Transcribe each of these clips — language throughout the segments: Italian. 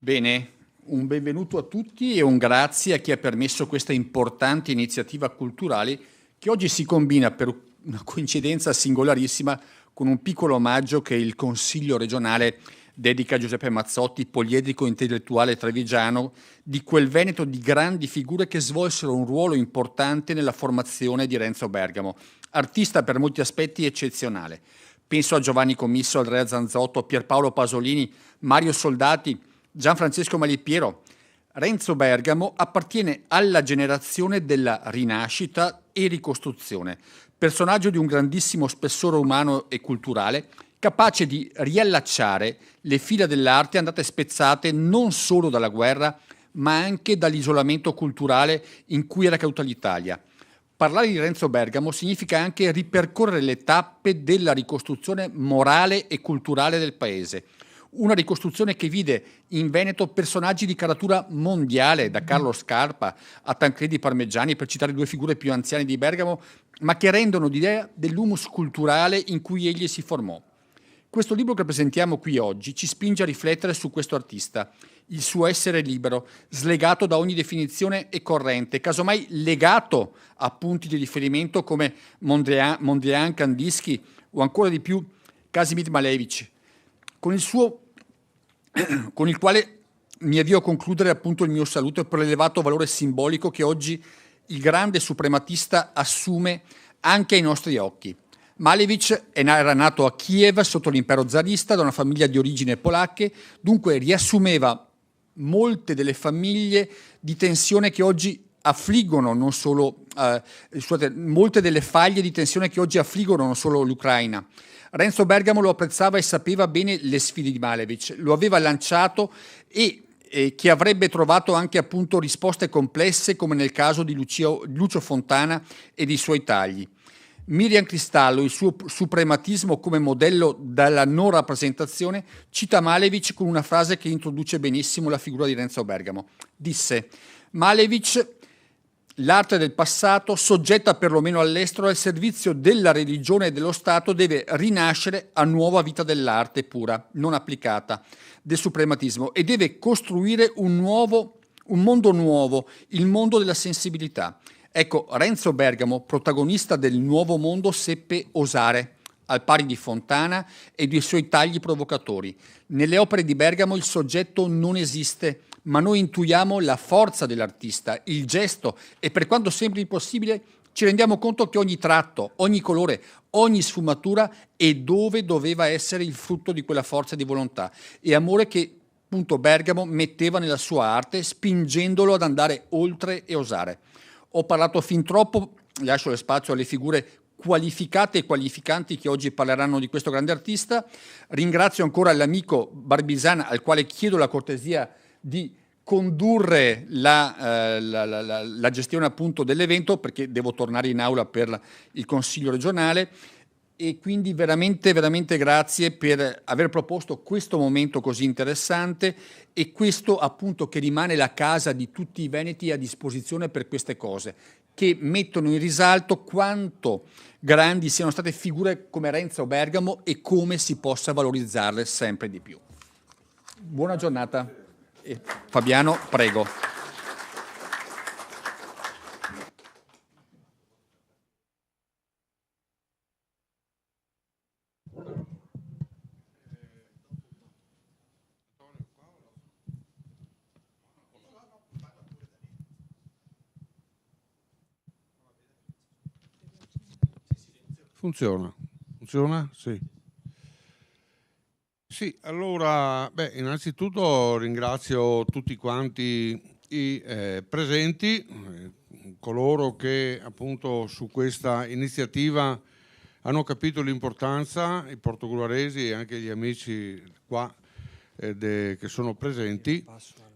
Bene, un benvenuto a tutti e un grazie a chi ha permesso questa importante iniziativa culturale che oggi si combina per una coincidenza singolarissima con un piccolo omaggio che il Consiglio regionale dedica a Giuseppe Mazzotti, poliedrico intellettuale trevigiano, di quel Veneto di grandi figure che svolsero un ruolo importante nella formazione di Renzo Bergamo, artista per molti aspetti eccezionale. Penso a Giovanni Commisso, Andrea Zanzotto, Pierpaolo Pasolini, Mario Soldati, Gianfrancesco Malipiero. Renzo Bergamo appartiene alla generazione della rinascita e ricostruzione, personaggio di un grandissimo spessore umano e culturale, capace di riallacciare le fila dell'arte andate spezzate non solo dalla guerra, ma anche dall'isolamento culturale in cui era caduta l'Italia. Parlare di Renzo Bergamo significa anche ripercorrere le tappe della ricostruzione morale e culturale del paese. Una ricostruzione che vide in Veneto personaggi di caratura mondiale, da Carlo Scarpa a Tancredi Parmigiani, per citare due figure più anziane di Bergamo, ma che rendono l'idea dell'humus culturale in cui egli si formò. Questo libro che presentiamo qui oggi ci spinge a riflettere su questo artista, il suo essere libero, slegato da ogni definizione e corrente, casomai legato a punti di riferimento come Mondrian, Kandinsky o ancora di più Kazimir Malevich, con il quale mi avvio a concludere appunto il mio saluto per l'elevato valore simbolico che oggi il grande suprematista assume anche ai nostri occhi. Malevich era nato a Kiev sotto l'impero zarista da una famiglia di origini polacche, dunque riassumeva molte delle famiglie di tensione che oggi affliggono non solo molte delle faglie di tensione che oggi affliggono non solo l'Ucraina. Renzo Bergamo lo apprezzava e sapeva bene le sfide di Malevich, lo aveva lanciato e che avrebbe trovato anche appunto risposte complesse come nel caso di Lucio Fontana e dei suoi tagli. Miriam Cristallo, il suo suprematismo come modello dalla non rappresentazione, cita Malevich con una frase che introduce benissimo la figura di Renzo Bergamo. Disse: Malevich, l'arte del passato, soggetta perlomeno all'estero al servizio della religione e dello Stato, deve rinascere a nuova vita dell'arte pura, non applicata, del suprematismo, e deve costruire un mondo nuovo, il mondo della sensibilità. Ecco, Renzo Bergamo, protagonista del nuovo mondo, seppe osare, al pari di Fontana e dei suoi tagli provocatori. Nelle opere di Bergamo il soggetto non esiste, ma noi intuiamo la forza dell'artista, il gesto, e per quanto sembri impossibile ci rendiamo conto che ogni tratto, ogni colore, ogni sfumatura è dove doveva essere il frutto di quella forza di volontà e amore che appunto Bergamo metteva nella sua arte, spingendolo ad andare oltre e osare. Ho parlato fin troppo, lascio lo spazio alle figure qualificate e qualificanti che oggi parleranno di questo grande artista. Ringrazio ancora l'amico Barbisana, al quale chiedo la cortesia di condurre la gestione appunto dell'evento, perché devo tornare in aula per il Consiglio regionale, e quindi veramente grazie per aver proposto questo momento così interessante e questo appunto che rimane la casa di tutti i veneti a disposizione per queste cose, che mettono in risalto quanto grandi siano state figure come Renzo Bergamo e come si possa valorizzarle sempre di più. Buona giornata. Fabiano, prego. Funziona? Funziona? Sì. Sì, allora, innanzitutto ringrazio tutti quanti i presenti, coloro che appunto su questa iniziativa hanno capito l'importanza, i portogruaresi e anche gli amici qua che sono presenti,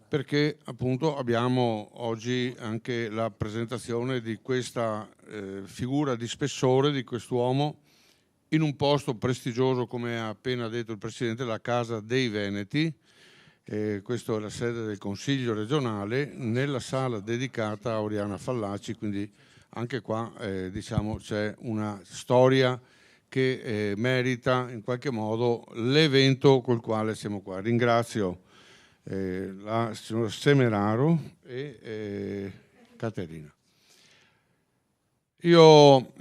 perché appunto abbiamo oggi anche la presentazione di questa figura di spessore di quest'uomo in un posto prestigioso, come ha appena detto il Presidente, la Casa dei Veneti. Questa è la sede del Consiglio regionale, nella sala dedicata a Oriana Fallaci, quindi anche qua diciamo c'è una storia che merita in qualche modo l'evento col quale siamo qua. Ringrazio la signora Semeraro e Caterina. Io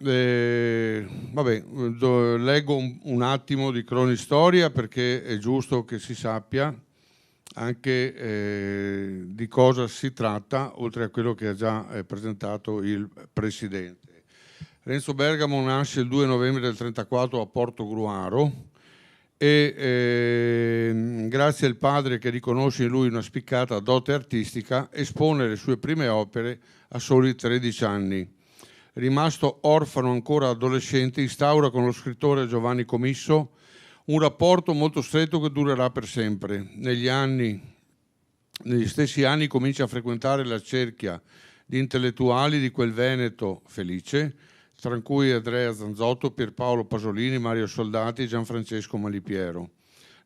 leggo un attimo di cronistoria perché è giusto che si sappia anche di cosa si tratta, oltre a quello che ha già presentato il Presidente. Renzo Bergamo nasce il 2 novembre del 1934 a Portogruaro e grazie al padre che riconosce in lui una spiccata dote artistica espone le sue prime opere a soli 13 anni. Rimasto orfano ancora adolescente, instaura con lo scrittore Giovanni Comisso un rapporto molto stretto che durerà per sempre. Negli stessi anni comincia a frequentare la cerchia di intellettuali di quel Veneto felice, tra cui Andrea Zanzotto, Pierpaolo Pasolini, Mario Soldati e Gianfrancesco Malipiero.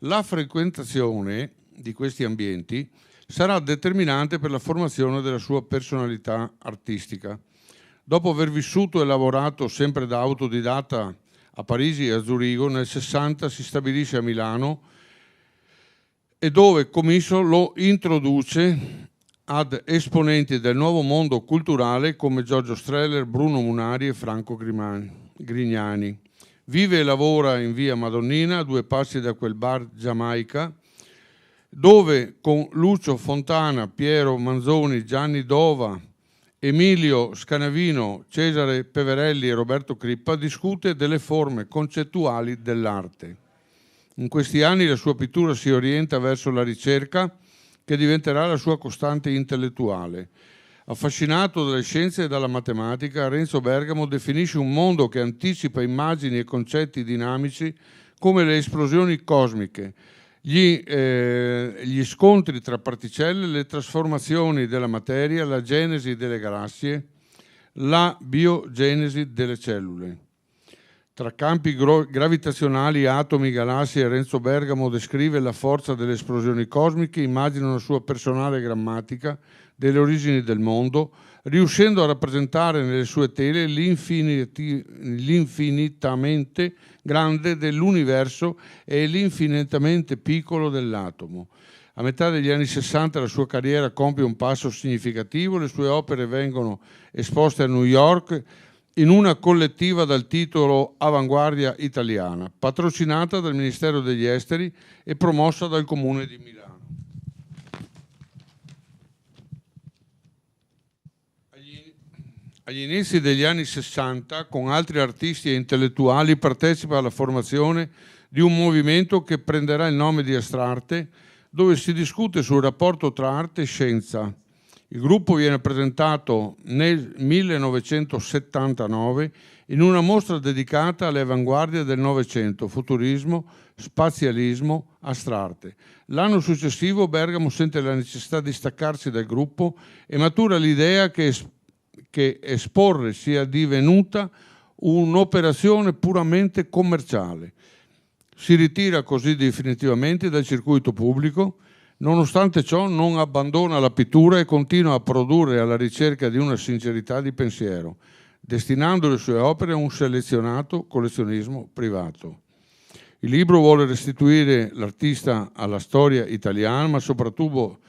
La frequentazione di questi ambienti sarà determinante per la formazione della sua personalità artistica. Dopo aver vissuto e lavorato sempre da autodidatta a Parigi e a Zurigo, nel 60 si stabilisce a Milano e dove Comisso lo introduce ad esponenti del nuovo mondo culturale come Giorgio Streller, Bruno Munari e Franco Grignani. Vive e lavora in via Madonnina, a 2 passi da quel bar Giamaica, dove con Lucio Fontana, Piero Manzoni, Gianni Dova, Emilio Scanavino, Cesare Peverelli e Roberto Crippa discute delle forme concettuali dell'arte. In questi anni la sua pittura si orienta verso la ricerca che diventerà la sua costante intellettuale. Affascinato dalle scienze e dalla matematica, Renzo Bergamo definisce un mondo che anticipa immagini e concetti dinamici come le esplosioni cosmiche, gli scontri tra particelle, le trasformazioni della materia, la genesi delle galassie, la biogenesi delle cellule. Tra campi gravitazionali, atomi, galassie, Renzo Bergamo descrive la forza delle esplosioni cosmiche, immagina una sua personale grammatica delle origini del mondo, riuscendo a rappresentare nelle sue tele l'infinitamente grande dell'universo e l'infinitamente piccolo dell'atomo. A metà degli anni 60 la sua carriera compie un passo significativo, le sue opere vengono esposte a New York in una collettiva dal titolo Avanguardia Italiana, patrocinata dal Ministero degli Esteri e promossa dal Comune di Milano. Agli inizi degli anni 60, con altri artisti e intellettuali, partecipa alla formazione di un movimento che prenderà il nome di Astrarte, dove si discute sul rapporto tra arte e scienza. Il gruppo viene presentato nel 1979 in una mostra dedicata alle avanguardie del Novecento, futurismo, spazialismo, astrarte. L'anno successivo Bergamo sente la necessità di staccarsi dal gruppo e matura l'idea che esporre sia divenuta un'operazione puramente commerciale. Si ritira così definitivamente dal circuito pubblico. Nonostante ciò non abbandona la pittura e continua a produrre alla ricerca di una sincerità di pensiero, destinando le sue opere a un selezionato collezionismo privato. Il libro vuole restituire l'artista alla storia italiana, ma soprattutto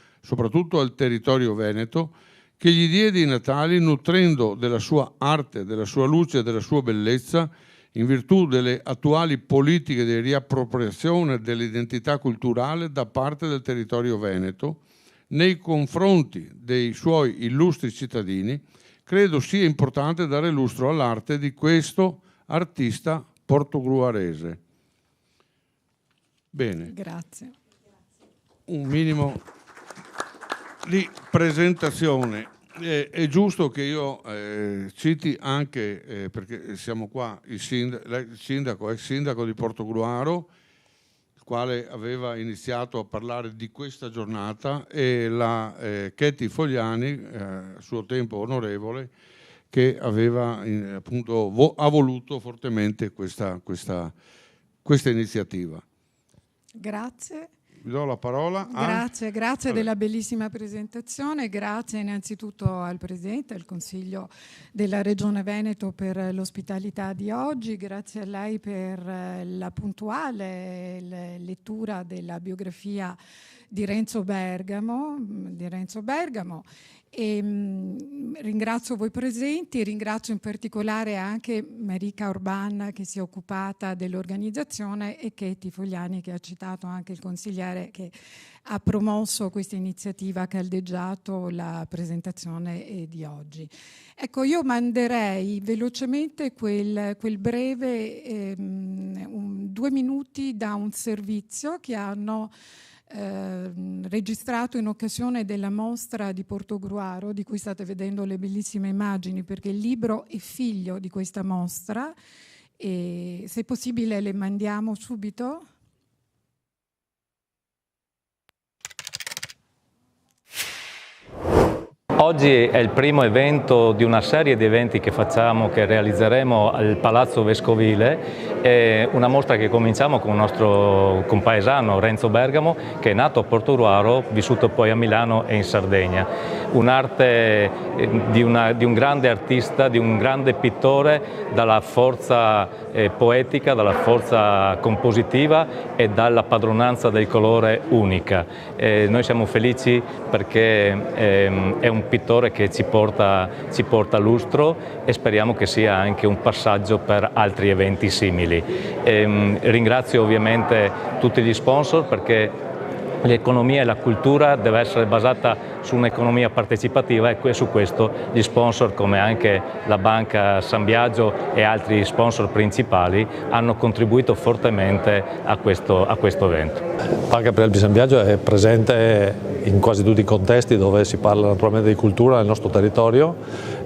al territorio veneto, che gli diede i natali nutrendo della sua arte, della sua luce e della sua bellezza, in virtù delle attuali politiche di riappropriazione dell'identità culturale da parte del territorio veneto, nei confronti dei suoi illustri cittadini, credo sia importante dare lustro all'arte di questo artista portogruarese. Bene. Grazie. Un minimo di presentazione. È giusto che io citi anche, perché siamo qua, il sindaco, ex sindaco di Portogruaro, il quale aveva iniziato a parlare di questa giornata, e la Ketty Fogliani, a suo tempo onorevole, che aveva appunto ha voluto fortemente questa iniziativa. Grazie. vi do la parola. Grazie della bellissima presentazione, grazie innanzitutto al Presidente, al Consiglio della Regione Veneto per l'ospitalità di oggi, grazie a lei per la puntuale lettura della biografia di Renzo Bergamo. E ringrazio voi presenti, ringrazio in particolare anche Marica Orban che si è occupata dell'organizzazione e Katie Fogliani che ha citato anche il consigliere che ha promosso questa iniziativa, ha caldeggiato la presentazione di oggi. Ecco, io manderei velocemente quel breve 2 minuti da un servizio che hanno registrato in occasione della mostra di Portogruaro, di cui state vedendo le bellissime immagini, perché il libro è figlio di questa mostra e se possibile le mandiamo subito. Oggi è il primo evento di una serie di eventi che facciamo, che realizzeremo al Palazzo Vescovile, è una mostra che cominciamo con il nostro compaesano Renzo Bergamo, che è nato a Portogruaro, vissuto poi a Milano e in Sardegna. Un'arte di un grande artista, di un grande pittore, dalla forza poetica, dalla forza compositiva e dalla padronanza del colore unica. Noi siamo felici perché è un pittore che ci porta lustro e speriamo che sia anche un passaggio per altri eventi simili. Ringrazio ovviamente tutti gli sponsor perché l'economia e la cultura deve essere basata su un'economia partecipativa e su questo gli sponsor come anche la Banca San Biagio e altri sponsor principali hanno contribuito fortemente a questo evento. Banca per Albi San Biagio è presente in quasi tutti i contesti dove si parla naturalmente di cultura nel nostro territorio,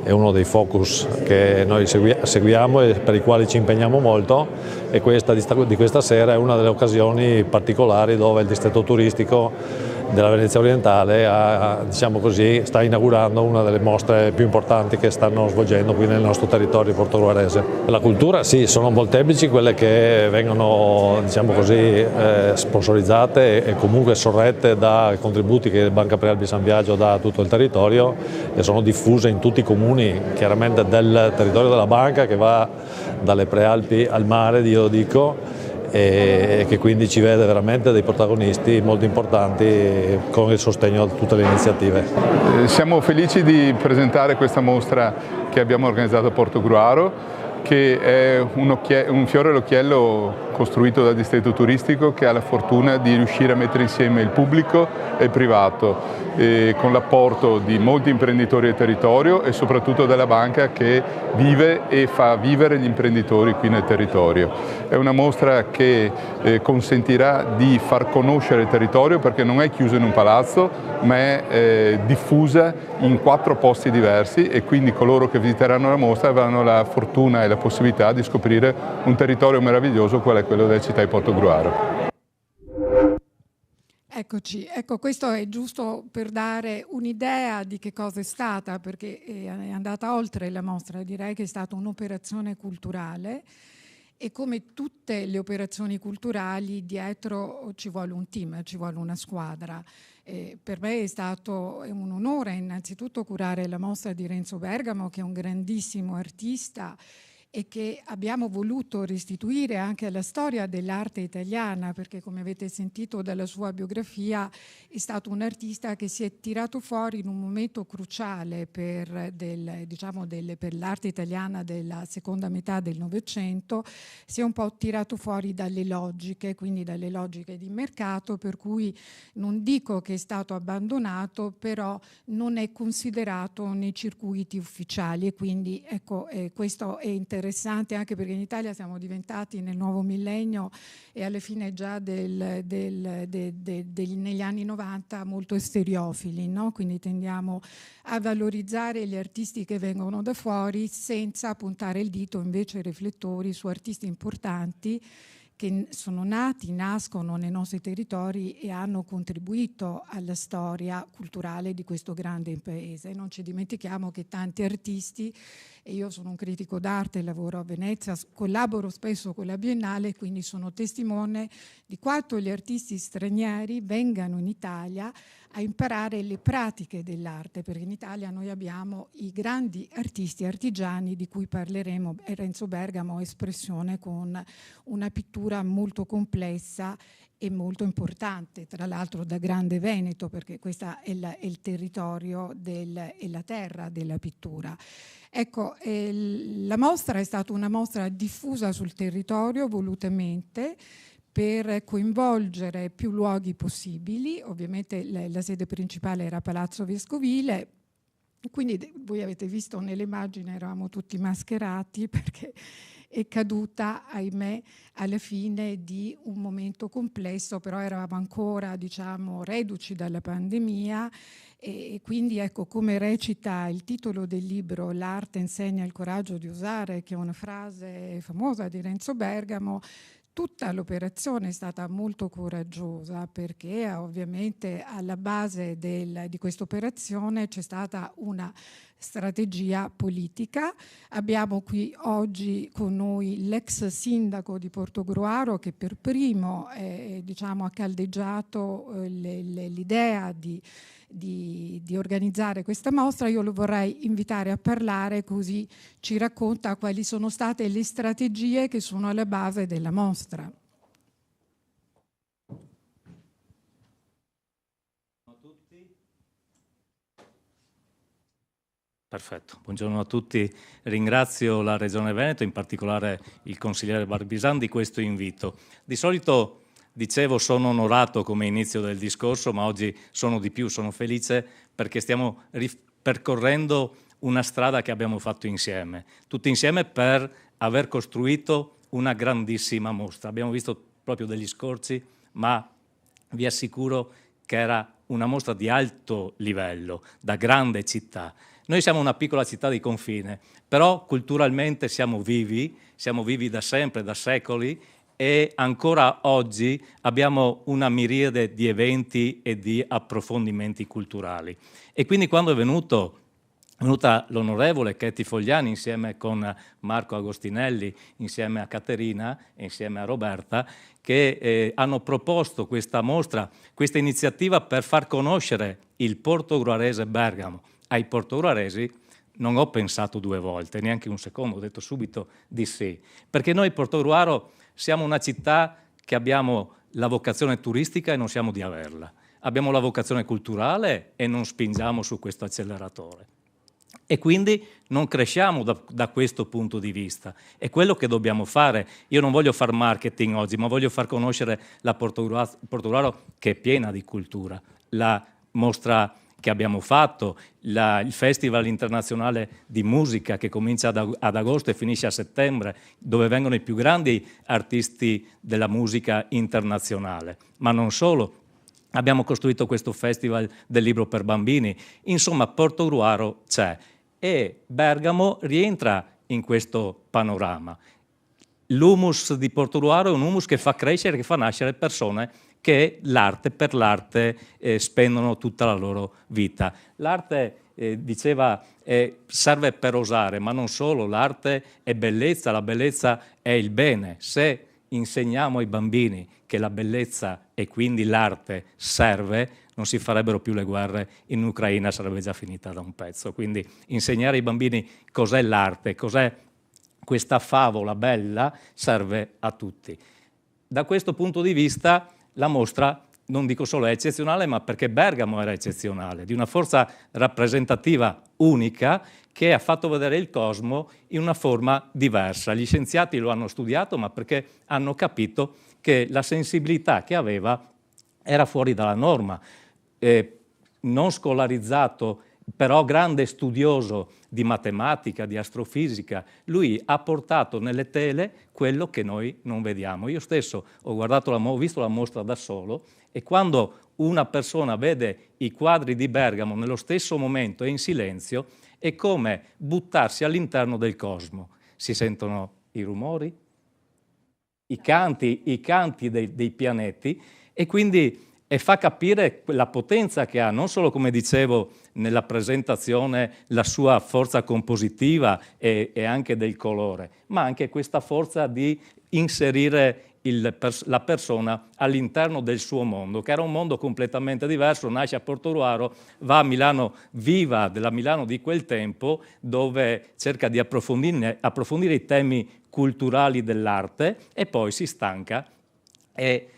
è uno dei focus che noi seguiamo e per i quali ci impegniamo molto e questa di questa sera è una delle occasioni particolari dove il distretto turistico della Venezia Orientale diciamo così, sta inaugurando una delle mostre più importanti che stanno svolgendo qui nel nostro territorio portoguarese. La cultura sì, sono molteplici quelle che vengono diciamo così, sponsorizzate e comunque sorrette da contributi che Banca Prealpi San Biagio dà a tutto il territorio e sono diffuse in tutti i comuni chiaramente del territorio della banca che va dalle Prealpi al mare, io lo dico, e che quindi ci vede veramente dei protagonisti molto importanti con il sostegno a tutte le iniziative. Siamo felici di presentare questa mostra che abbiamo organizzato a Portogruaro, che è un fiore all'occhiello costruito dal distretto turistico che ha la fortuna di riuscire a mettere insieme il pubblico e il privato, con l'apporto di molti imprenditori del territorio e soprattutto della banca che vive e fa vivere gli imprenditori qui nel territorio. È una mostra che consentirà di far conoscere il territorio perché non è chiusa in un palazzo ma è diffusa in 4 posti diversi e quindi coloro che visiteranno la mostra avranno la fortuna e la possibilità di scoprire un territorio meraviglioso qual è quello della città di Portogruaro. Eccoci, ecco, questo è giusto per dare un'idea di che cosa è stata, perché è andata oltre la mostra, direi che è stata un'operazione culturale e come tutte le operazioni culturali dietro ci vuole un team, ci vuole una squadra. Per me è stato un onore innanzitutto curare la mostra di Renzo Bergamo, che è un grandissimo artista e che abbiamo voluto restituire anche alla storia dell'arte italiana, perché come avete sentito dalla sua biografia è stato un artista che si è tirato fuori in un momento cruciale per l'arte italiana della seconda metà del Novecento, si è un po' tirato fuori dalle logiche, quindi dalle logiche di mercato, per cui non dico che è stato abbandonato, però non è considerato nei circuiti ufficiali e quindi ecco, questo è interessante anche perché in Italia siamo diventati nel nuovo millennio e alla fine già negli anni 90 molto stereofili, no? Quindi tendiamo a valorizzare gli artisti che vengono da fuori senza puntare il dito invece ai riflettori su artisti importanti che nascono nei nostri territori e hanno contribuito alla storia culturale di questo grande paese. Non ci dimentichiamo che tanti artisti e io sono un critico d'arte, lavoro a Venezia, collaboro spesso con la Biennale, quindi sono testimone di quanto gli artisti stranieri vengano in Italia a imparare le pratiche dell'arte, perché in Italia noi abbiamo i grandi artisti artigiani di cui parleremo, Renzo Bergamo, espressione con una pittura molto complessa e molto importante, tra l'altro da Grande Veneto, perché questo è il territorio e la terra della pittura. Ecco, la mostra è stata una mostra diffusa sul territorio volutamente, per coinvolgere più luoghi possibili. Ovviamente la sede principale era Palazzo Vescovile, quindi voi avete visto nelle immagini eravamo tutti mascherati perché è caduta, ahimè, alla fine di un momento complesso, però eravamo ancora, diciamo, reduci dalla pandemia e quindi ecco, come recita il titolo del libro L'arte insegna il coraggio di osare, che è una frase famosa di Renzo Bergamo. Tutta l'operazione è stata molto coraggiosa perché ovviamente alla base di questa operazione c'è stata una strategia politica. Abbiamo qui oggi con noi l'ex sindaco di Portogruaro che per primo diciamo, ha caldeggiato l'idea di organizzare questa mostra. Io lo vorrei invitare a parlare, così ci racconta quali sono state le strategie che sono alla base della mostra. Perfetto, buongiorno a tutti. Ringrazio la Regione Veneto, in particolare il consigliere Barbisan, di questo invito. Di solito, dicevo, sono onorato come inizio del discorso, ma oggi sono di più, sono felice perché stiamo percorrendo una strada che abbiamo fatto insieme, tutti insieme per aver costruito una grandissima mostra. Abbiamo visto proprio degli scorci, ma vi assicuro che era una mostra di alto livello, da grande città. Noi siamo una piccola città di confine, però culturalmente siamo vivi da sempre, da secoli, e ancora oggi abbiamo una miriade di eventi e di approfondimenti culturali. E quindi quando è venuta l'onorevole Ketty Fogliani insieme con Marco Agostinelli, insieme a Caterina e insieme a Roberta, che hanno proposto questa mostra, questa iniziativa per far conoscere il portogruarese Bergamo ai portogruaresi, non ho pensato due volte, neanche un secondo, ho detto subito di sì, perché noi Portogruaro siamo una città che abbiamo la vocazione turistica e non siamo di averla, abbiamo la vocazione culturale e non spingiamo su questo acceleratore. E quindi non cresciamo da questo punto di vista. È quello che dobbiamo fare. Io non voglio fare marketing oggi, ma voglio far conoscere la Portogruaro che è piena di cultura. La mostra che abbiamo fatto, il Festival internazionale di musica che comincia ad agosto e finisce a settembre, dove vengono i più grandi artisti della musica internazionale. Ma non solo. Abbiamo costruito questo Festival del libro per bambini. Insomma, Portogruaro c'è. E Bergamo rientra in questo panorama. L'humus di Portogruaro è un humus che fa crescere, che fa nascere persone che per l'arte spendono tutta la loro vita. L'arte, diceva, serve per osare, ma non solo, l'arte è bellezza, la bellezza è il bene. Se insegniamo ai bambini che la bellezza e quindi l'arte serve, non si farebbero più le guerre in Ucraina, sarebbe già finita da un pezzo. Quindi insegnare ai bambini cos'è l'arte, cos'è questa favola bella, serve a tutti. Da questo punto di vista la mostra, non dico solo è eccezionale, ma perché Bergamo era eccezionale, di una forza rappresentativa unica che ha fatto vedere il cosmo in una forma diversa. Gli scienziati lo hanno studiato, ma perché hanno capito che la sensibilità che aveva era fuori dalla norma. Non scolarizzato, però grande studioso di matematica, di astrofisica, lui ha portato nelle tele quello che noi non vediamo. Io stesso ho visto la mostra da solo, e quando una persona vede i quadri di Bergamo nello stesso momento e in silenzio, è come buttarsi all'interno del cosmo. Si sentono i rumori, i canti dei pianeti, e quindi e fa capire la potenza che ha, non solo, come dicevo, nella presentazione, la sua forza compositiva e anche del colore, ma anche questa forza di inserire la persona all'interno del suo mondo, che era un mondo completamente diverso. Nasce a Portogruaro, va a Milano viva della Milano di quel tempo, dove cerca di approfondire i temi culturali dell'arte, e poi si stanca e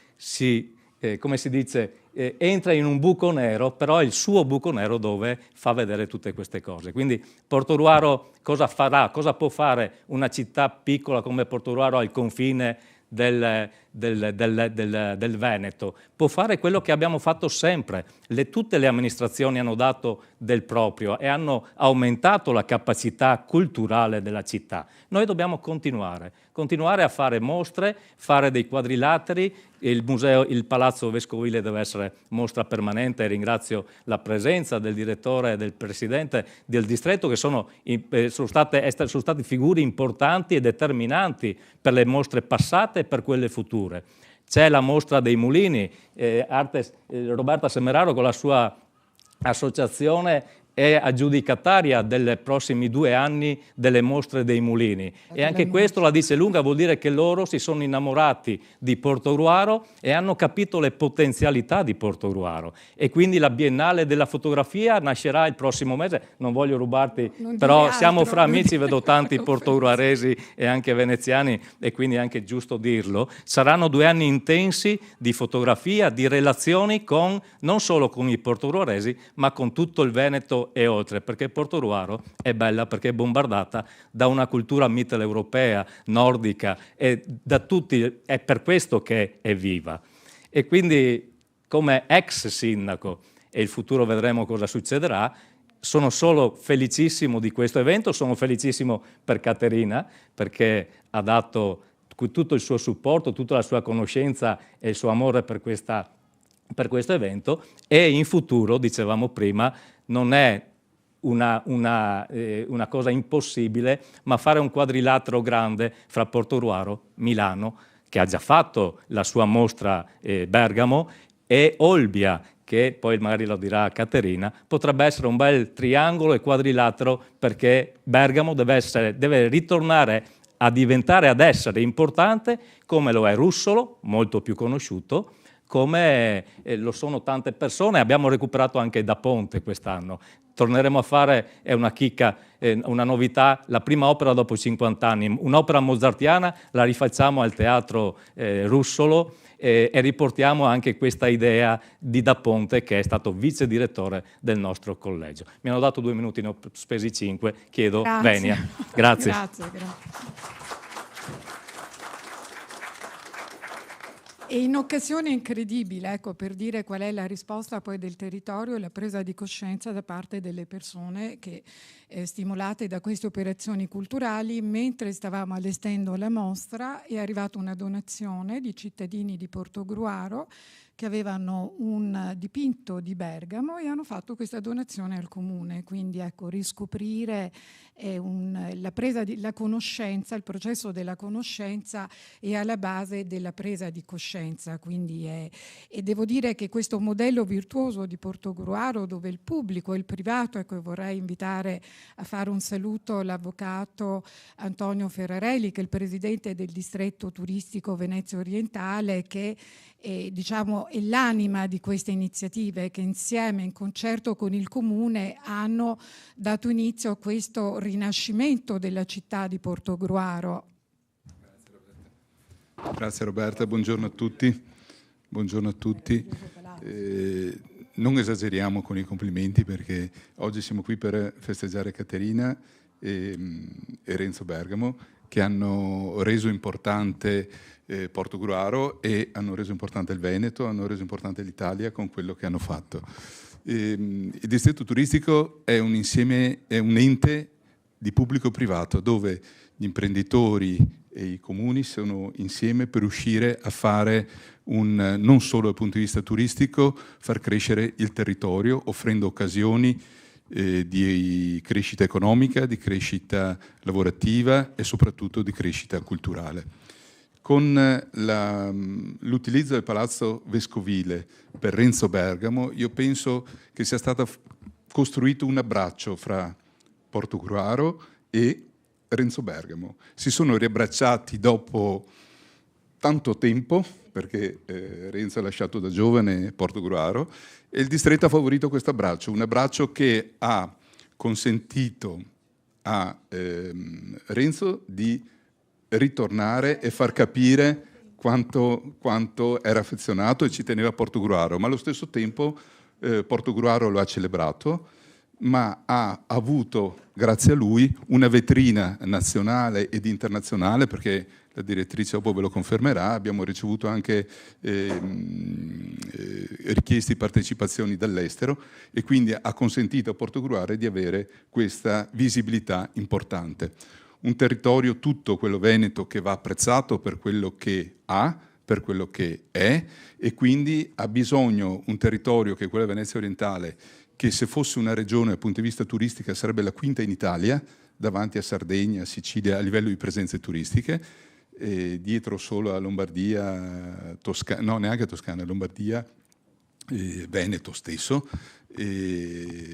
come si dice, entra in un buco nero, però è il suo buco nero dove fa vedere tutte queste cose. Quindi Portogruaro cosa farà? Cosa può fare una città piccola come Portogruaro al confine del Veneto? Può fare quello che abbiamo fatto sempre. Tutte le amministrazioni hanno dato del proprio e hanno aumentato la capacità culturale della città. Noi dobbiamo continuare a fare mostre, fare dei quadrilateri. Il Palazzo Vescovile deve essere mostra permanente. Ringrazio la presenza del direttore e del presidente del distretto, che sono stati figure importanti e determinanti per le mostre passate e per quelle future. C'è la mostra dei mulini, Roberta Semeraro con la sua associazione è aggiudicataria dei prossimi 2 anni delle mostre dei mulini, e anche questo la dice lunga. Vuol dire che loro si sono innamorati di Portogruaro e hanno capito le potenzialità di Portogruaro, e quindi la Biennale della fotografia nascerà il prossimo mese. Non voglio rubarti, però siamo fra amici, vedo tanti portogruaresi e anche veneziani, e quindi è anche giusto dirlo. Saranno 2 anni intensi di fotografia, di relazioni non solo con i portogruaresi, ma con tutto il Veneto e oltre, perché Portogruaro è bella perché è bombardata da una cultura mitteleuropea, nordica, e da tutti, è per questo che è viva. E quindi, come ex sindaco, e il futuro vedremo cosa succederà, sono solo felicissimo di questo evento, sono felicissimo per Caterina, perché ha dato tutto il suo supporto, tutta la sua conoscenza e il suo amore per questo evento, e in futuro, dicevamo prima, non è una cosa impossibile, ma fare un quadrilatero grande fra Portogruaro, Milano, che ha già fatto la sua mostra Bergamo, e Olbia, che poi magari lo dirà Caterina, potrebbe essere un bel triangolo e quadrilatero, perché Bergamo deve ritornare ad essere importante come lo è Russolo, molto più conosciuto, come lo sono tante persone. Abbiamo recuperato anche Da Ponte quest'anno. Torneremo a fare, è una chicca, una novità, la prima opera dopo 50 anni, un'opera mozartiana, la rifacciamo al Teatro Russolo, e riportiamo anche questa idea di Da Ponte, che è stato vice direttore del nostro collegio. Mi hanno dato 2 minuti, ne ho spesi 5, chiedo venia. Grazie. Grazie. E in occasione incredibile, ecco, per dire qual è la risposta poi del territorio e la presa di coscienza da parte delle persone che, stimolate da queste operazioni culturali, mentre stavamo allestendo la mostra, è arrivata una donazione di cittadini di Portogruaro che avevano un dipinto di Bergamo e hanno fatto questa donazione al comune. Quindi ecco, riscoprire la presa la conoscenza, il processo della conoscenza è alla base della presa di coscienza. Quindi e devo dire che questo modello virtuoso di Portogruaro, dove il pubblico e il privato, ecco, vorrei invitare a fare un saluto all'avvocato Antonio Ferrarelli, che è il presidente del distretto turistico Venezia Orientale, che diciamo, è l'anima di queste iniziative, che insieme, in concerto con il comune, hanno dato inizio a questo rinascimento della città di Portogruaro. Grazie Roberta, buongiorno a tutti. Buongiorno a tutti. Non esageriamo con i complimenti, perché oggi siamo qui per festeggiare Caterina e Renzo Bergamo, che hanno reso importante Portogruaro e hanno reso importante il Veneto, hanno reso importante l'Italia con quello che hanno fatto. Il distretto turistico è un insieme, è un ente di pubblico-privato, dove gli imprenditori e i comuni sono insieme per riuscire a fare non solo dal punto di vista turistico, far crescere il territorio, offrendo occasioni di crescita economica, di crescita lavorativa e soprattutto di crescita culturale. Con l'utilizzo del Palazzo Vescovile per Renzo Bergamo, io penso che sia stato costruito un abbraccio fra Portogruaro e Renzo Bergamo. Si sono riabbracciati dopo tanto tempo, perché Renzo ha lasciato da giovane Portogruaro, e il distretto ha favorito questo abbraccio, un abbraccio che ha consentito a Renzo di ritornare e far capire quanto era affezionato e ci teneva a Portogruaro, ma allo stesso tempo Portogruaro lo ha celebrato, ma ha avuto, grazie a lui, una vetrina nazionale ed internazionale, perché la direttrice dopo ve lo confermerà, abbiamo ricevuto anche richieste di partecipazioni dall'estero, e quindi ha consentito a Portogruaro di avere questa visibilità importante. Un territorio, tutto quello veneto, che va apprezzato per quello che ha, per quello che è, e quindi ha bisogno un territorio, che è quello di Venezia Orientale, che se fosse una regione dal punto di vista turistico sarebbe la quinta in Italia, davanti a Sardegna, a Sicilia, a livello di presenze turistiche, dietro solo a Lombardia, Toscana, no, neanche Toscana, Lombardia, Veneto stesso,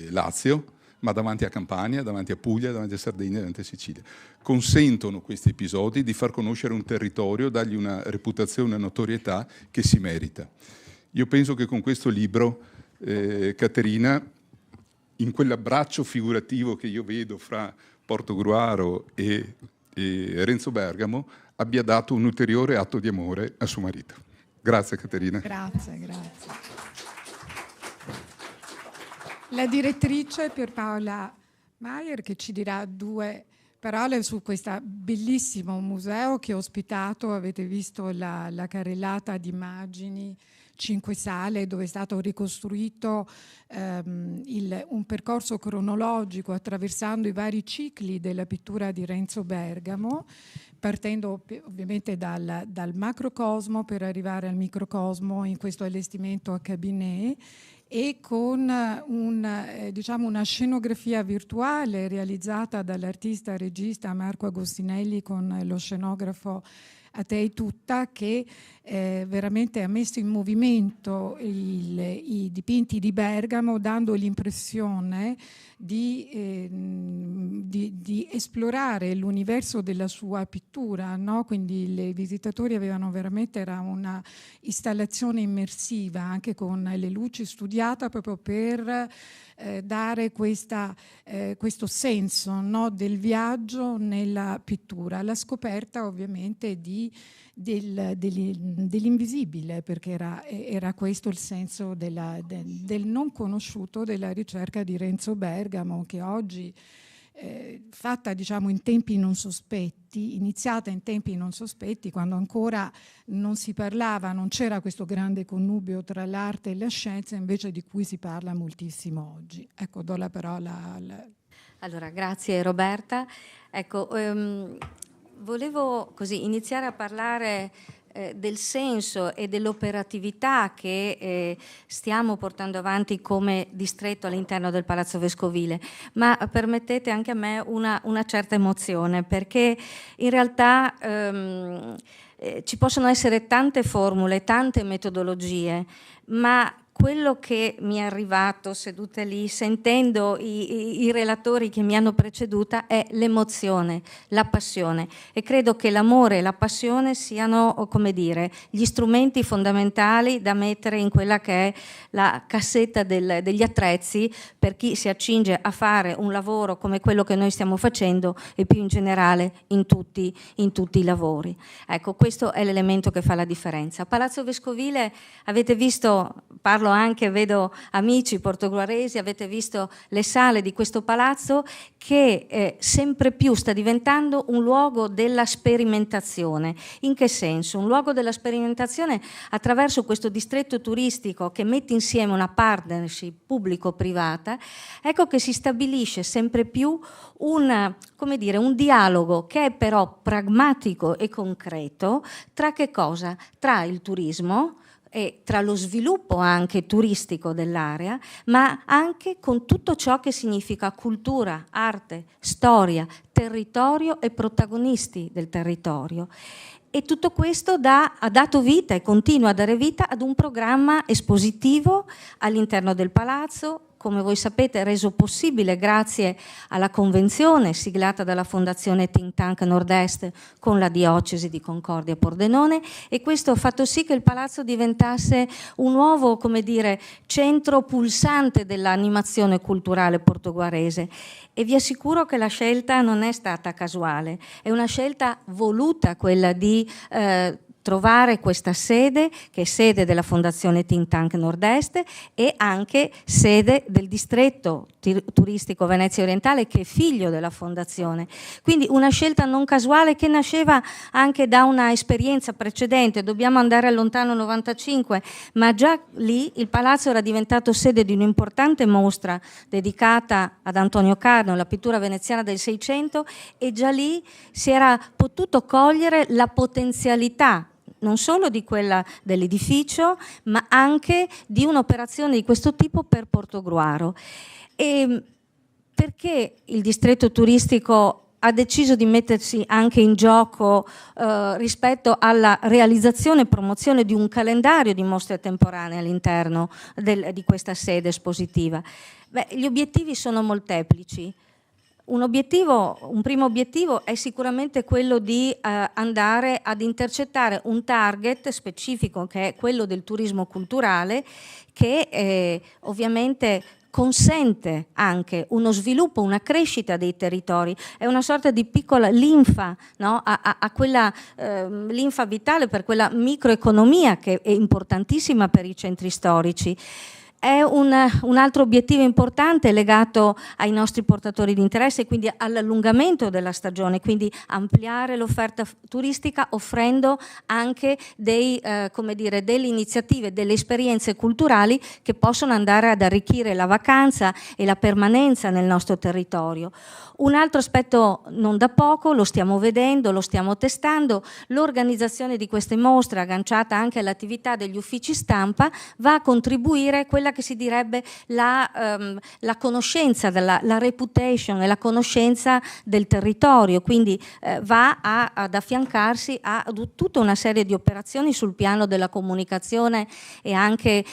Lazio, ma davanti a Campania, davanti a Puglia, davanti a Sardegna, davanti a Sicilia. Consentono questi episodi di far conoscere un territorio, dargli una reputazione, una notorietà che si merita. Io penso che con questo libro Caterina, in quell'abbraccio figurativo che io vedo fra Portogruaro e Renzo Bergamo, abbia dato un ulteriore atto di amore a suo marito. Grazie Caterina. Grazie. La direttrice Pierpaola Maier, che ci dirà 2 parole su questo bellissimo museo che ho ospitato. Avete visto la carrellata di immagini, 5 sale, dove è stato ricostruito un percorso cronologico attraversando i vari cicli della pittura di Renzo Bergamo, partendo ovviamente dal macrocosmo per arrivare al microcosmo in questo allestimento a cabinet, e con una scenografia virtuale realizzata dall'artista regista Marco Agostinelli con lo scenografo Atei Tutta, che veramente ha messo in movimento i dipinti di Bergamo, dando l'impressione di esplorare l'universo della sua pittura, no? Quindi i visitatori avevano veramente, era una installazione immersiva, anche con le luci, studiata proprio per dare questo senso, no? Del viaggio nella pittura, la scoperta ovviamente dell'invisibile, perché era questo il senso del non conosciuto, della ricerca di Renzo Bergamo, che oggi fatta in tempi non sospetti, iniziata in tempi non sospetti, quando ancora non si parlava, non c'era questo grande connubio tra l'arte e la scienza, invece di cui si parla moltissimo oggi. Ecco, do la parola Allora, grazie Roberta. Ecco, volevo iniziare a parlare del senso e dell'operatività che stiamo portando avanti come distretto all'interno del Palazzo Vescovile, ma permettete anche a me una certa emozione, perché in realtà ci possono essere tante formule, tante metodologie, ma quello che mi è arrivato seduta lì, sentendo i relatori che mi hanno preceduta, è l'emozione, la passione, e credo che l'amore e la passione siano, come dire, gli strumenti fondamentali da mettere in quella che è la cassetta degli attrezzi per chi si accinge a fare un lavoro come quello che noi stiamo facendo, e più in generale in tutti i lavori. Ecco, questo è l'elemento che fa la differenza. Palazzo Vescovile, avete visto, parlo anche, vedo amici portogruaresi, avete visto le sale di questo palazzo, che sempre più sta diventando un luogo della sperimentazione. In che senso? Un luogo della sperimentazione attraverso questo distretto turistico che mette insieme una partnership pubblico-privata, ecco che si stabilisce sempre più un dialogo che è però pragmatico e concreto tra che cosa? Tra il turismo, e tra lo sviluppo anche turistico dell'area, ma anche con tutto ciò che significa cultura, arte, storia, territorio e protagonisti del territorio. E tutto questo ha dato vita e continua a dare vita ad un programma espositivo all'interno del palazzo, come voi sapete reso possibile grazie alla convenzione siglata dalla Fondazione Think Tank Nord-Est con la diocesi di Concordia Pordenone, e questo ha fatto sì che il palazzo diventasse un nuovo, come dire, centro pulsante dell'animazione culturale portoghese. E vi assicuro che la scelta non è stata casuale, è una scelta voluta, quella di trovare questa sede, che è sede della Fondazione Think Tank Nord-Est e anche sede del distretto turistico Venezia Orientale, che è figlio della Fondazione. Quindi una scelta non casuale che nasceva anche da una esperienza precedente. Dobbiamo andare al lontano 95, ma già lì il palazzo era diventato sede di un'importante mostra dedicata ad Antonio Carno, la pittura veneziana del Seicento, e già lì si era potuto cogliere la potenzialità non solo di quella dell'edificio, ma anche di un'operazione di questo tipo per Portogruaro. E perché il distretto turistico ha deciso di mettersi anche in gioco rispetto alla realizzazione e promozione di un calendario di mostre temporanee all'interno di questa sede espositiva? Beh, gli obiettivi sono molteplici. Un primo obiettivo è sicuramente quello di andare ad intercettare un target specifico, che è quello del turismo culturale, che ovviamente consente anche uno sviluppo, una crescita dei territori, è una sorta di piccola linfa, no? a quella linfa vitale per quella microeconomia che è importantissima per i centri storici. È un altro obiettivo importante legato ai nostri portatori di interesse, quindi all'allungamento della stagione, quindi ampliare l'offerta turistica offrendo anche delle iniziative, delle esperienze culturali che possono andare ad arricchire la vacanza e la permanenza nel nostro territorio. Un altro aspetto non da poco, lo stiamo vedendo, lo stiamo testando, l'organizzazione di queste mostre, agganciata anche all'attività degli uffici stampa, va a contribuire a quella che si direbbe la conoscenza, la reputation e la conoscenza del territorio, quindi va ad affiancarsi a tutta una serie di operazioni sul piano della comunicazione e anche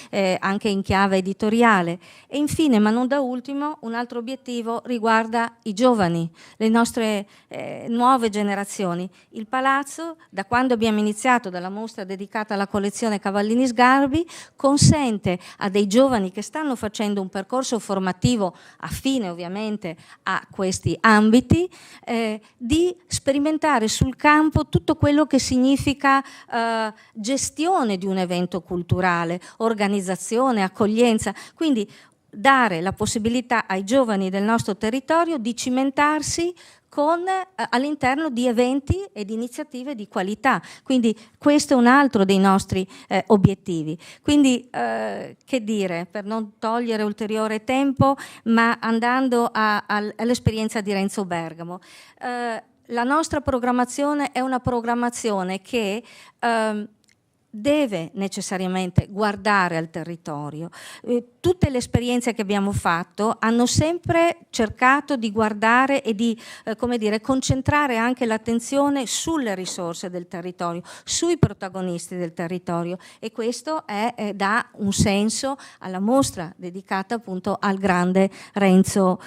in chiave editoriale. E infine, ma non da ultimo, un altro obiettivo riguarda i giovani, le nostre nuove generazioni. Il palazzo, da quando abbiamo iniziato dalla mostra dedicata alla collezione Cavallini Sgarbi, consente a dei giovani che stanno facendo un percorso formativo affine ovviamente a questi ambiti di sperimentare sul campo tutto quello che significa gestione di un evento culturale, organizzazione, accoglienza, quindi dare la possibilità ai giovani del nostro territorio di cimentarsi all'interno di eventi e di iniziative di qualità. Quindi questo è un altro dei nostri obiettivi. Quindi che dire, per non togliere ulteriore tempo, ma andando all'esperienza di Renzo Bergamo. La nostra programmazione è una programmazione che deve necessariamente guardare al territorio. Tutte le esperienze che abbiamo fatto hanno sempre cercato di guardare e di concentrare anche l'attenzione sulle risorse del territorio, sui protagonisti del territorio, e questo dà un senso alla mostra dedicata appunto al grande Renzo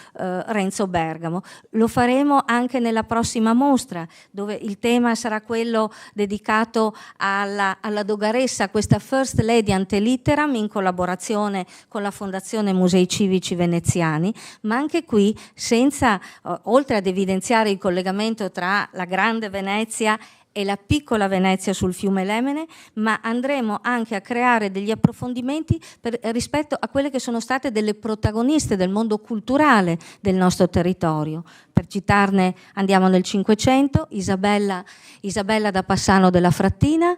Bergamo. Lo faremo anche nella prossima mostra, dove il tema sarà quello dedicato alla dogaressa, questa First Lady Ante Litteram, in collaborazione con la Fondazione Musei Civici Veneziani, ma anche qui oltre ad evidenziare il collegamento tra la grande Venezia e la piccola Venezia sul fiume Lemene, ma andremo anche a creare degli approfondimenti rispetto a quelle che sono state delle protagoniste del mondo culturale del nostro territorio. Per citarne, andiamo nel Cinquecento, Isabella da Passano della Frattina,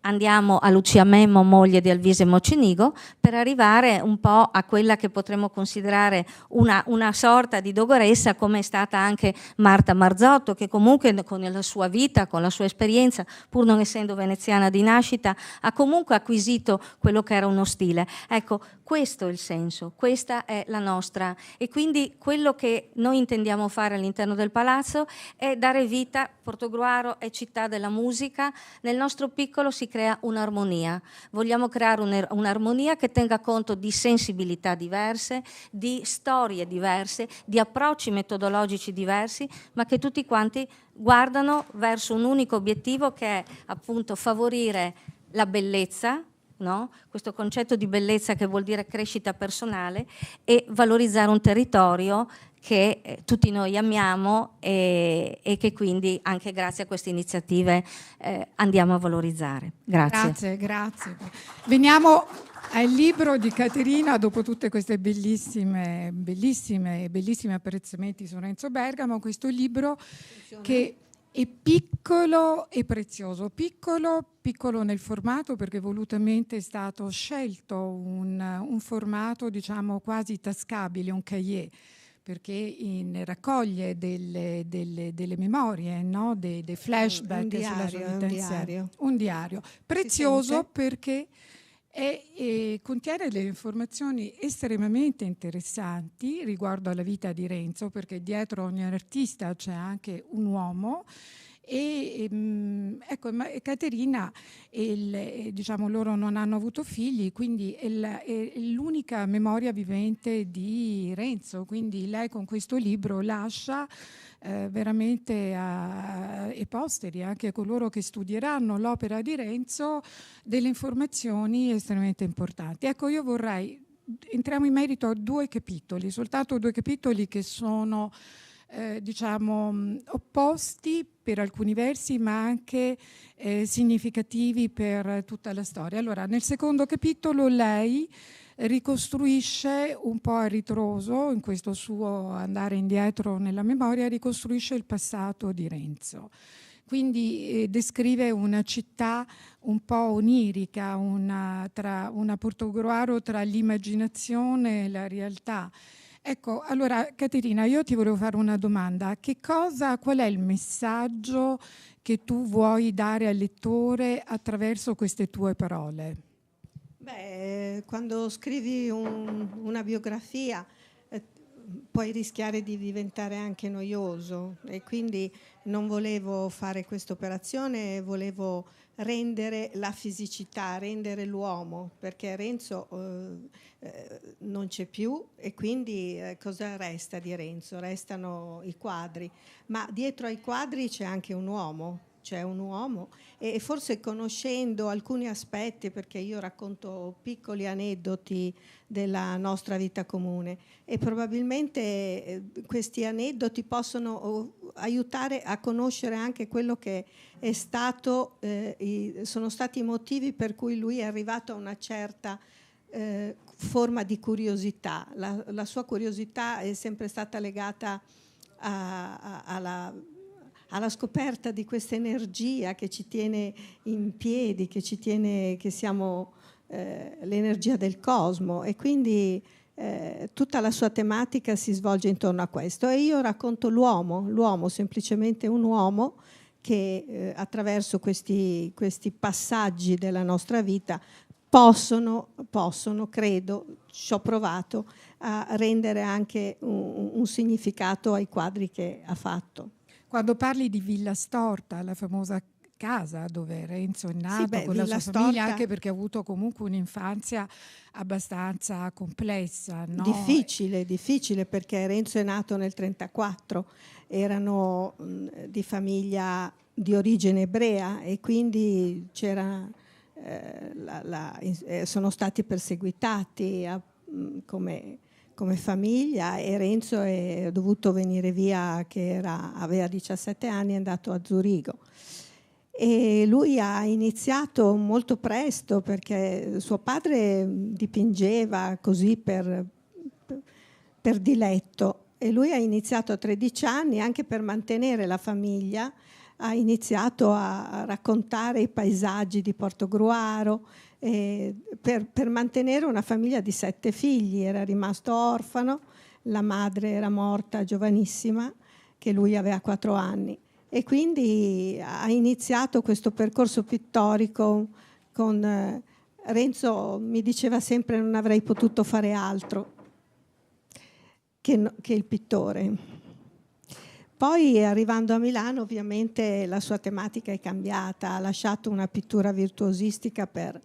andiamo a Lucia Memmo, moglie di Alvise Mocenigo, per arrivare un po' a quella che potremmo considerare una sorta di dottoressa, come è stata anche Marta Marzotto, che comunque con la sua vita, con la sua esperienza, pur non essendo veneziana di nascita, ha comunque acquisito quello che era uno stile. Ecco, questo è il senso, questa è la nostra, e quindi quello che noi intendiamo fare all'interno del palazzo è dare vita. Portogruaro è città della musica, nel nostro piccolo si crea un'armonia. Vogliamo creare un'armonia che tenga conto di sensibilità diverse, di storie diverse, di approcci metodologici diversi, ma che tutti quanti guardano verso un unico obiettivo, che è appunto favorire la bellezza, no? Questo concetto di bellezza che vuol dire crescita personale, e valorizzare un territorio che tutti noi amiamo e che quindi anche grazie a queste iniziative andiamo a valorizzare. Grazie. Grazie. Veniamo al libro di Caterina, dopo tutte queste bellissimi apprezzamenti su Renzo Bergamo. Questo libro che è piccolo e prezioso, piccolo nel formato, perché volutamente è stato scelto un formato, diciamo, quasi tascabile, un cahier, perché raccoglie delle memorie, no? dei flashback sulla sua vita insieme. Un diario prezioso, perché contiene delle informazioni estremamente interessanti riguardo alla vita di Renzo, perché dietro ogni artista c'è anche un uomo. E ecco, Caterina, diciamo, loro non hanno avuto figli, quindi è l'unica memoria vivente di Renzo, quindi lei con questo libro lascia veramente ai posteri, anche a coloro che studieranno l'opera di Renzo, delle informazioni estremamente importanti. Ecco, io vorrei, entriamo in merito a due capitoli, soltanto due capitoli che sono diciamo opposti per alcuni versi, ma anche significativi per tutta la storia. Allora, nel secondo capitolo lei ricostruisce un po' a ritroso, in questo suo andare indietro nella memoria, ricostruisce il passato di Renzo. Quindi descrive una città un po' onirica, una Portogruaro tra l'immaginazione e la realtà. Ecco, allora Caterina, io ti volevo fare una domanda. Qual è il messaggio che tu vuoi dare al lettore attraverso queste tue parole? Beh, quando scrivi una biografia puoi rischiare di diventare anche noioso, e quindi non volevo fare questa operazione, volevo rendere la fisicità, rendere l'uomo, perché Renzo non c'è più, e quindi cosa resta di Renzo? Restano i quadri, ma dietro ai quadri c'è anche un uomo. C'è un uomo, e forse conoscendo alcuni aspetti, perché io racconto piccoli aneddoti della nostra vita comune, e probabilmente questi aneddoti possono aiutare a conoscere anche quello che è stato, sono stati i motivi per cui lui è arrivato a una certa forma di curiosità. La sua curiosità è sempre stata legata alla scoperta di questa energia che ci tiene in piedi, che siamo l'energia del cosmo, e quindi tutta la sua tematica si svolge intorno a questo. E io racconto l'uomo, semplicemente un uomo che attraverso questi passaggi della nostra vita possono, credo, ci ho provato a rendere anche un significato ai quadri che ha fatto. Quando parli di Villa Storta, la famosa casa dove Renzo è nato, con la sua famiglia, anche perché ha avuto comunque un'infanzia abbastanza complessa, no? Difficile, perché Renzo è nato nel 1934, erano di famiglia di origine ebrea, e quindi sono stati perseguitati come famiglia, e Renzo è dovuto venire via che aveva 17 anni, è andato a Zurigo, e lui ha iniziato molto presto, perché suo padre dipingeva così per diletto, e lui ha iniziato a 13 anni, anche per mantenere la famiglia, ha iniziato a raccontare i paesaggi di Portogruaro per mantenere una famiglia di 7 figli. Era rimasto orfano, la madre era morta giovanissima, che lui aveva 4 anni, e quindi ha iniziato questo percorso pittorico con Renzo mi diceva sempre: non avrei potuto fare altro che il pittore. Poi, arrivando a Milano, ovviamente la sua tematica è cambiata, ha lasciato una pittura virtuosistica per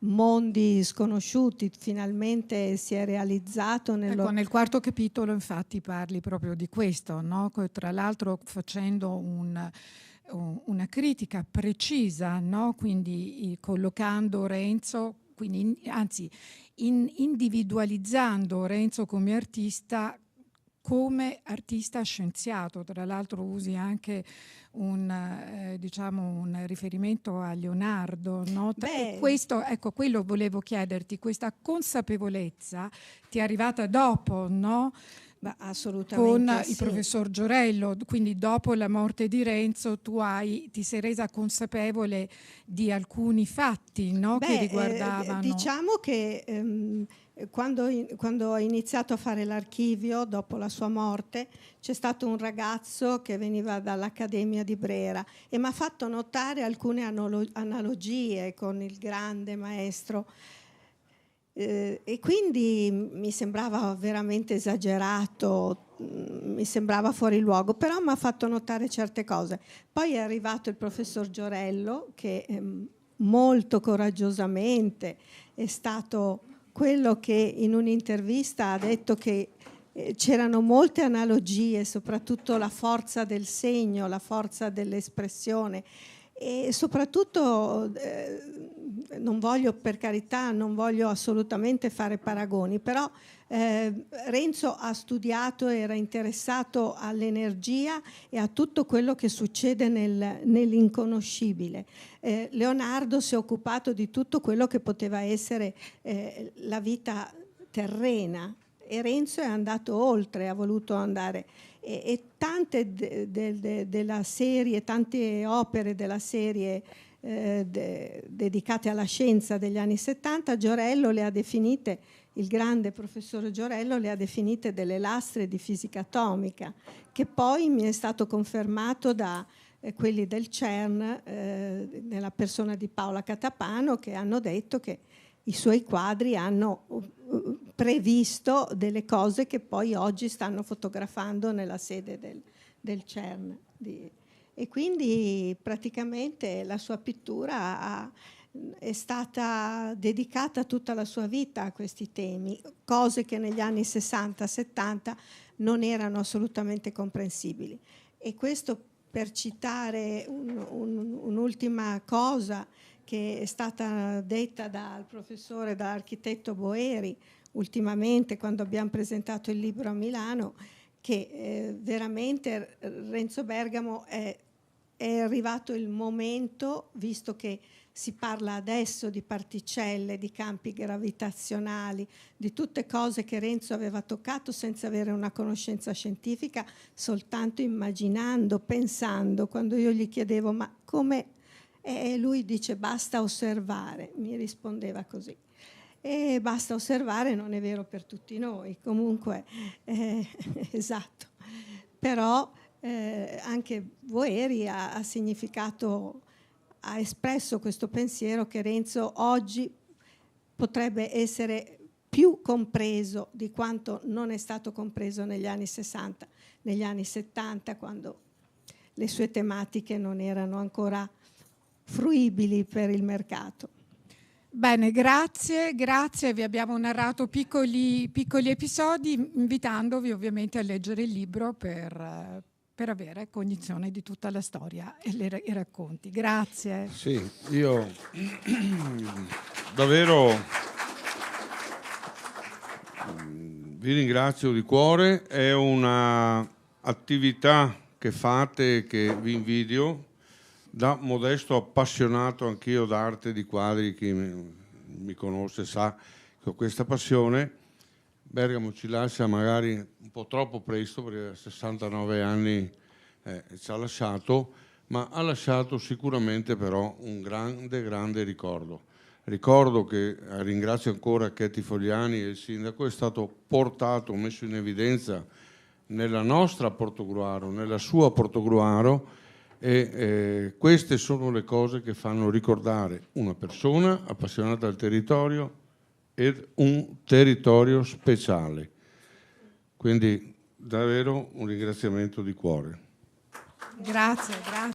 mondi sconosciuti, finalmente si è realizzato nel 4º capitolo infatti parli proprio di questo, no? Tra l'altro facendo una critica precisa, no? Quindi collocando Renzo, individualizzando Renzo come artista scienziato. Tra l'altro usi anche un riferimento a Leonardo, no? E questo, ecco, quello volevo chiederti, questa consapevolezza ti è arrivata dopo, no? Assolutamente con sì. Il professor Giorello, quindi dopo la morte di Renzo ti sei resa consapevole di alcuni fatti, no? Che riguardavano... Diciamo che quando ho iniziato a fare l'archivio dopo la sua morte, c'è stato un ragazzo che veniva dall'Accademia di Brera e mi ha fatto notare alcune analogie con il grande maestro. E quindi mi sembrava veramente esagerato, mi sembrava fuori luogo, però mi ha fatto notare certe cose. Poi è arrivato il professor Giorello, che molto coraggiosamente è stato quello che in un'intervista ha detto che c'erano molte analogie, soprattutto la forza del segno, la forza dell'espressione, e soprattutto non voglio assolutamente fare paragoni, però Renzo ha studiato, era interessato all'energia e a tutto quello che succede nell'inconoscibile. Leonardo si è occupato di tutto quello che poteva essere la vita terrena, e Renzo è andato oltre, ha voluto andare, e tante della serie, tante opere della serie dedicate alla scienza degli anni 70, Giorello le ha definite, il grande professore Giorello le ha definite delle lastre di fisica atomica, che poi mi è stato confermato da quelli del CERN, nella persona di Paola Catapano, che hanno detto che i suoi quadri hanno previsto delle cose che poi oggi stanno fotografando nella sede del CERN. E quindi praticamente la sua pittura è stata dedicata tutta la sua vita a questi temi, cose che negli anni 60-70 non erano assolutamente comprensibili. E questo per citare un'ultima cosa che è stata detta dal professore, dall'architetto Boeri, ultimamente quando abbiamo presentato il libro a Milano, che veramente Renzo Bergamo è arrivato il momento, visto che si parla adesso di particelle, di campi gravitazionali, di tutte cose che Renzo aveva toccato senza avere una conoscenza scientifica, soltanto immaginando, pensando. Quando io gli chiedevo ma come, lui dice basta osservare, mi rispondeva così. E basta osservare non è vero per tutti noi, comunque esatto, però anche Boeri ha significato, ha espresso questo pensiero che Renzo oggi potrebbe essere più compreso di quanto non è stato compreso negli anni 60, negli anni 70, quando le sue tematiche non erano ancora fruibili per il mercato. Bene, grazie, vi abbiamo narrato piccoli episodi, invitandovi ovviamente a leggere il libro per avere cognizione di tutta la storia e i racconti. Grazie. Sì, io davvero vi ringrazio di cuore, è una attività che fate che vi invidio. Da modesto appassionato anch'io d'arte, di quadri, chi mi conosce sa che ho questa passione. Bergamo ci lascia magari un po' troppo presto, perché a 69 anni ci ha lasciato, ma ha lasciato sicuramente però un grande ricordo. Ricordo che, ringrazio ancora Ketty Fogliani e il sindaco, è stato portato, messo in evidenza nella nostra Portogruaro, nella sua Portogruaro, e queste sono le cose che fanno ricordare una persona appassionata al territorio ed un territorio speciale. Quindi davvero un ringraziamento di cuore. Grazie, grazie.